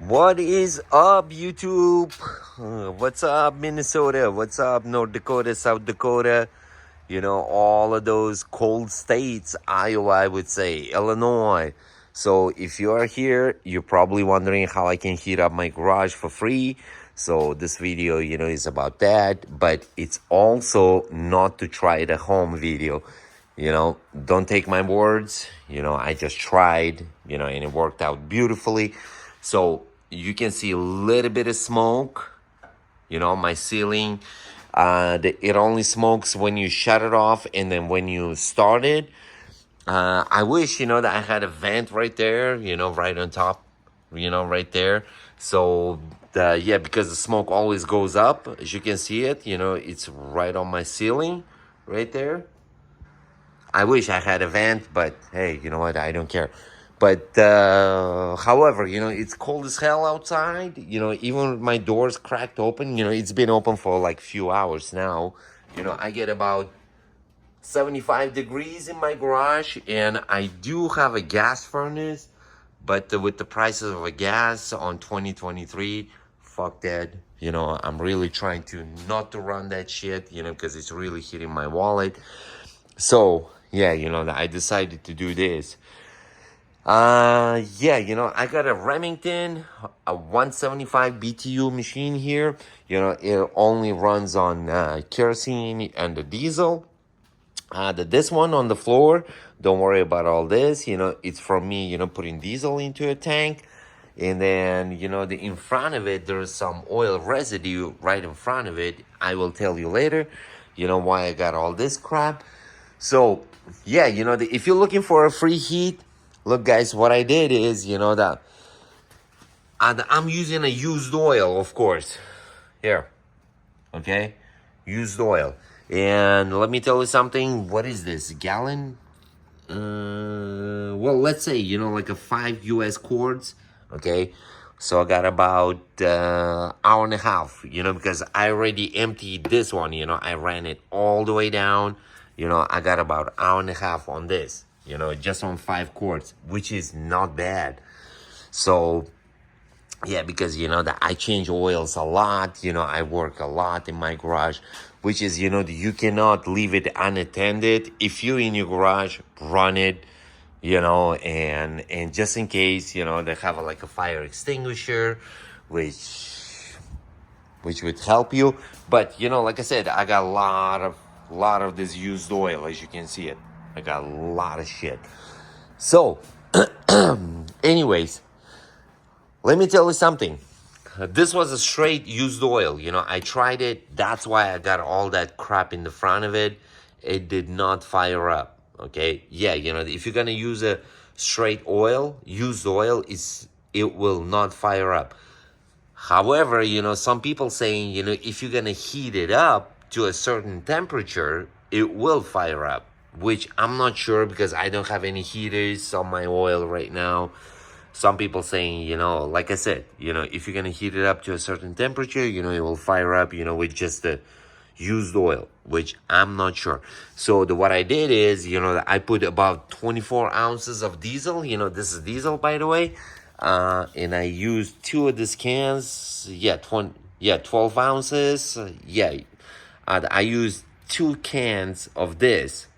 What is up, YouTube? What's up, Minnesota? What's up, North Dakota, South Dakota? All of those cold states, Iowa, I would say, Illinois. So, if you are here, you're probably wondering how I can heat up my garage for free. So, this video, is about that, but it's also not to try it at home video. Don't take my words. I just tried, and it worked out beautifully. So, you can see a little bit of smoke, my ceiling. It only smokes when you shut it off and then when you start it. I wish, that I had a vent right there, right on top, right there. So, because the smoke always goes up, as you can see it, it's right on my ceiling, right there. I wish I had a vent, but hey, you know what? I don't care. But however, it's cold as hell outside. Even with my doors cracked open, it's been open for like few hours now. I get about 75 degrees in my garage, and I do have a gas furnace, but with the prices of a gas on 2023, fuck that. I'm really trying to not to run that shit, because it's really hitting my wallet. So, yeah, I decided to do this. I got a Remington, a 175 BTU machine here. It only runs on kerosene and the diesel. This one on the floor, don't worry about all this. It's from me, putting diesel into a tank. And then, in front of it, there's some oil residue right in front of it. I will tell you later, why I got all this crap. So, yeah, if you're looking for a free heat, look, guys, what I did is, that I'm using a used oil, of course. Here, okay? Used oil. And let me tell you something. What is this? Gallon? Well, let's say, like a 5 US quarts, okay? So I got about hour and a half, because I already emptied this one, I ran it all the way down. I got about hour and a half on this, just on 5 quarts, which is not bad. So, yeah, because, that I change oils a lot, I work a lot in my garage, which is, you cannot leave it unattended. If you're in your garage, run it, and just in case, they have like a fire extinguisher, which would help you. But, like I said, I got a lot of this used oil, as you can see it. I got a lot of shit. So, anyways, let me tell you something. This was a straight used oil. I tried it. That's why I got all that crap in the front of it. It did not fire up. Okay. Yeah. If you're going to use a straight oil, used oil, it will not fire up. However, some people saying, if you're going to heat it up to a certain temperature, it will fire up, which I'm not sure because I don't have any heaters on my oil right now. Some people saying, like I said, if you're going to heat it up to a certain temperature, it will fire up, with just the used oil, which I'm not sure. So what I did is, I put about 24 ounces of diesel. This is diesel, by the way. And I used 2 of these cans. 12 ounces. I used 2 cans of this.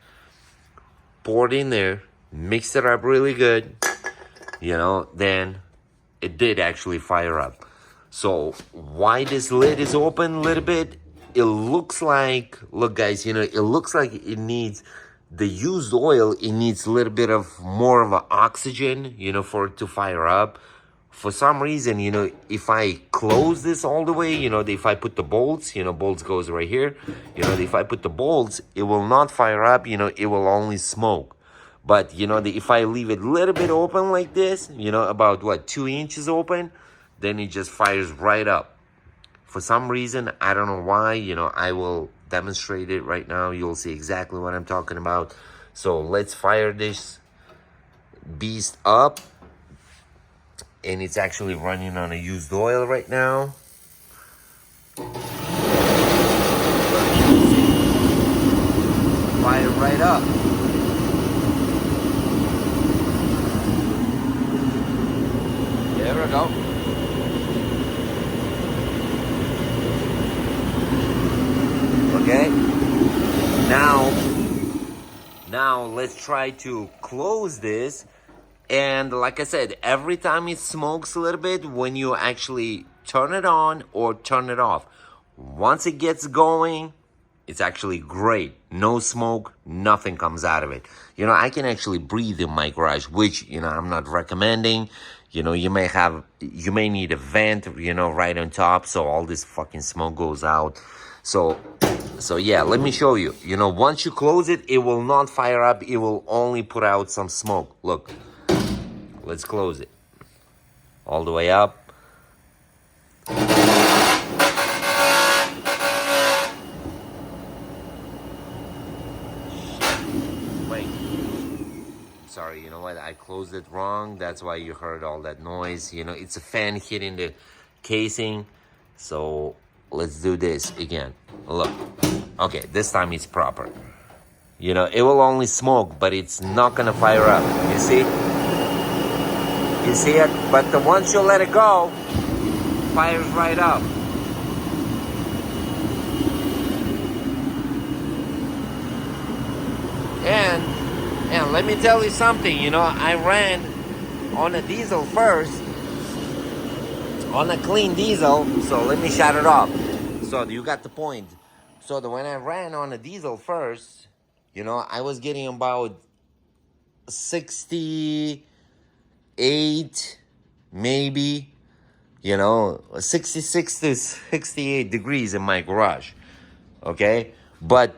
Poured in there, mixed it up really good. Then it did actually fire up. So why this lid is open a little bit? It looks like, look guys, it looks like it needs, the used oil, it needs a little bit of more of an oxygen, for it to fire up. For some reason, if I close this all the way, if I put the bolts, bolts goes right here. If I put the bolts, it will not fire up, it will only smoke. But, if I leave it a little bit open like this, about 2 inches open, then it just fires right up. For some reason, I don't know why, I will demonstrate it right now. You'll see exactly what I'm talking about. So let's fire this beast up. And it's actually running on a used oil right now. Fire right up. There we go. let's try to close this. And like I said, every time it smokes a little bit when you actually turn it on or turn it off. Once it gets going, it's actually great. No smoke, nothing comes out of it. You know, I can actually breathe in my garage, which, you know, I'm not recommending. You know, you may need a vent, you know, right on top so all this fucking smoke goes out. So yeah, let me show you. You know, once you close it, it will not fire up. It will only put out some smoke. Look, let's close it. All the way up. Wait. Sorry, you know what? I closed it wrong. That's why you heard all that noise. You know, it's a fan hitting the casing. So let's do this again. Look. Okay, this time it's proper. You know, it will only smoke, but it's not gonna fire up. You see? You see it? But once you let it go, fires right up. And let me tell you something, you know, I ran on a diesel first, on a clean diesel, so let me shut it off. So you got the point. So when I ran on a diesel first, you know, I was getting about 68, maybe, you know, 66 to 68 degrees in my garage, okay? But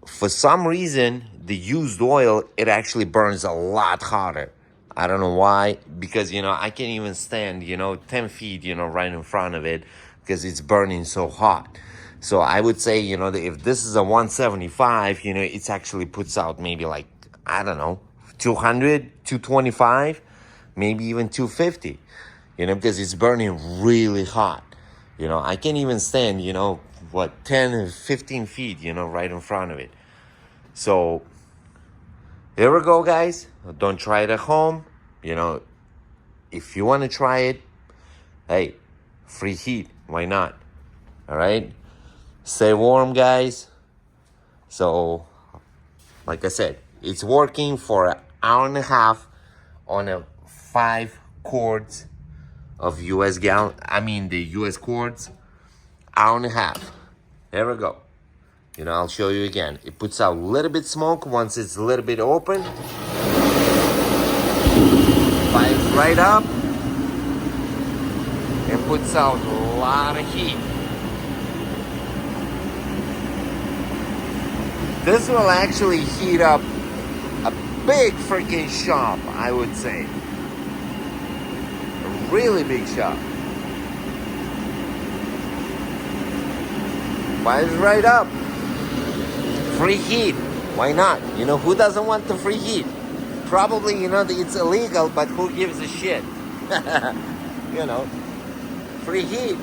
for some reason, the used oil, it actually burns a lot hotter. I don't know why, because, you know, I can't even stand, you know, 10 feet, you know, right in front of it because it's burning so hot. So I would say, you know, that if this is a 175, you know, it actually puts out maybe like, I don't know, 200, 225, maybe even 250, you know, because it's burning really hot. You know, I can't even stand, you know, 10 or 15 feet, you know, right in front of it. So here we go, guys. Don't try it at home. You know, if you want to try it, hey, free heat. Why not? All right. Stay warm, guys. So, like I said, it's working for an hour and a half on a 5 quarts of the US quarts. Hour and a half. There we go. You know, I'll show you again. It puts out a little bit smoke once it's a little bit open. Fires right up. And puts out a lot of heat. This will actually heat up a big freaking shop, I would say. A really big shop. Fires right up. Free heat. Why not? You know, who doesn't want the free heat? Probably, you know, it's illegal, but who gives a shit? You know, free heat.